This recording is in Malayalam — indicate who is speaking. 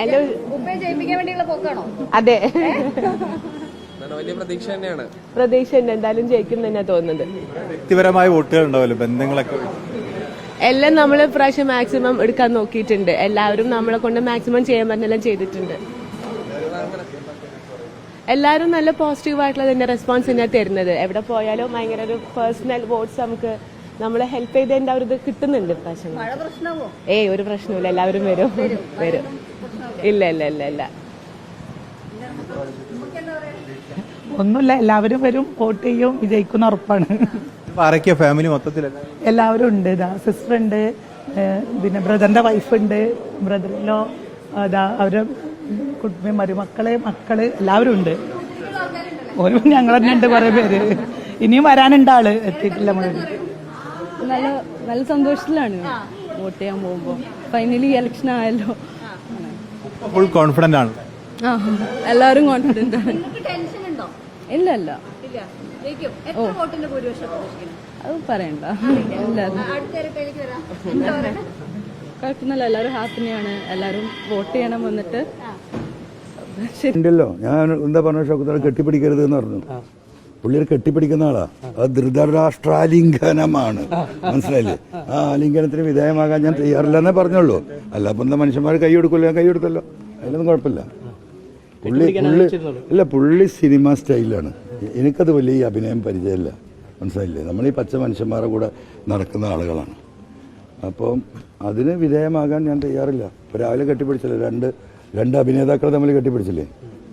Speaker 1: എന്റെ അതെ പ്രതീക്ഷ ഉണ്ട് എന്തായാലും ജയിക്കും തന്നെ തോന്നുന്നത്.
Speaker 2: വ്യക്തിപരമായ വോട്ടുകൾ ഉണ്ടാവല്ലോ, ബന്ധങ്ങളൊക്കെ
Speaker 1: എല്ലാം നമ്മൾ പ്രാവശ്യം മാക്സിമം എടുക്കാൻ നോക്കിയിട്ടുണ്ട്. എല്ലാവരും നമ്മളെ കൊണ്ട് മാക്സിമം ചെയ്യാൻ പറ്റുന്നെല്ലാം ചെയ്തിട്ടുണ്ട്. എല്ലാവരും നല്ല പോസിറ്റീവ് ആയിട്ടുള്ള തന്നെ റെസ്പോൺസ് തന്നെയാണ് തരുന്നത്. എവിടെ പോയാലും ഭയങ്കര ഒരു പേഴ്സണൽ വോട്ട്സ് നമുക്ക് നമ്മളെ ഹെൽപ്പ് ചെയ്തതിന്റെ ഒരു ഇത് കിട്ടുന്നുണ്ട് പ്രാവശ്യം. ഒരു പ്രശ്നമില്ല, എല്ലാവരും വരും. ഇല്ല ഇല്ല ഇല്ല ഇല്ല
Speaker 3: ഒന്നുമില്ല, എല്ലാവരും വരും, വോട്ട് ചെയ്യും, വിജയിക്കുന്ന ഉറപ്പാണ്.
Speaker 2: ഫാമിലി മൊത്തത്തിൽ
Speaker 3: എല്ലാവരും ഉണ്ട്. സിസ്റ്റർ ഉണ്ട്, പിന്നെ ബ്രദറിന്റെ വൈഫ് ഉണ്ട്, ബ്രദറിലോ അവരുടെ കുടുംബം, മരുമക്കള്, മക്കള് എല്ലാവരും ഉണ്ട്. ഞങ്ങൾ തന്നെ ഉണ്ട് കുറെ പേര്. ഇനിയും വരാനുണ്ട്, ആള് എത്തിയിട്ടില്ല.
Speaker 4: നല്ല സന്തോഷത്തിലാണ് വോട്ട് ചെയ്യാൻ പോകുമ്പോ. ഫൈനലി ഇലക്ഷൻ ആയല്ലോ,
Speaker 2: ഫുൾ കോൺഫിഡന്റ് ആണ്.
Speaker 4: എല്ലാവരും കോൺഫിഡന്റ് ആണ്. ഇല്ല ഇല്ല അത് പറയണ്ട. കുഴപ്പമൊന്നുമില്ല, എല്ലാവരും ഹാപ്പിനെയാണ്. എല്ലാവരും വോട്ട് ചെയ്യണം വന്നിട്ട്.
Speaker 5: ഉണ്ടല്ലോ, ഞാൻ എന്താ പറഞ്ഞ ഷൗക്കത്തിനെ കെട്ടിപ്പിടിക്കരുത് എന്ന് പറഞ്ഞു. പുള്ളിയെ കെട്ടിപ്പിടിക്കുന്ന ആളാ. അത് ധൃതരാഷ്ട്രാലിംഗനമാണ്, മനസ്സിലായില്ലേ? ആ ആലിംഗനത്തിന് വിധേയമാകാൻ ഞാൻ തയ്യാറില്ലെന്നേ പറഞ്ഞുള്ളൂ. അല്ല അപ്പൊ എന്താ മനുഷ്യന്മാർ കൈ കൊടുക്കുമല്ലോ, ഞാൻ കൈ കൊടുത്തല്ലോ, അതിലൊന്നും കുഴപ്പമില്ല. പുള്ളി സിനിമ സ്റ്റൈലാണ്. എനിക്കത് വലിയ അഭിനയം പരിചയമില്ല, മനസ്സിലായില്ലേ? നമ്മളീ പച്ച മനുഷ്യന്മാരുടെ കൂടെ നടക്കുന്ന ആളുകളാണ്. അപ്പം അതിന് വിധേയമാകാൻ ഞാൻ തയ്യാറില്ല. ഇപ്പൊ രാവിലെ കെട്ടിപ്പിടിച്ചില്ലേ, രണ്ട് അഭിനേതാക്കളെ തമ്മിൽ കെട്ടിപ്പിടിച്ചില്ലേ?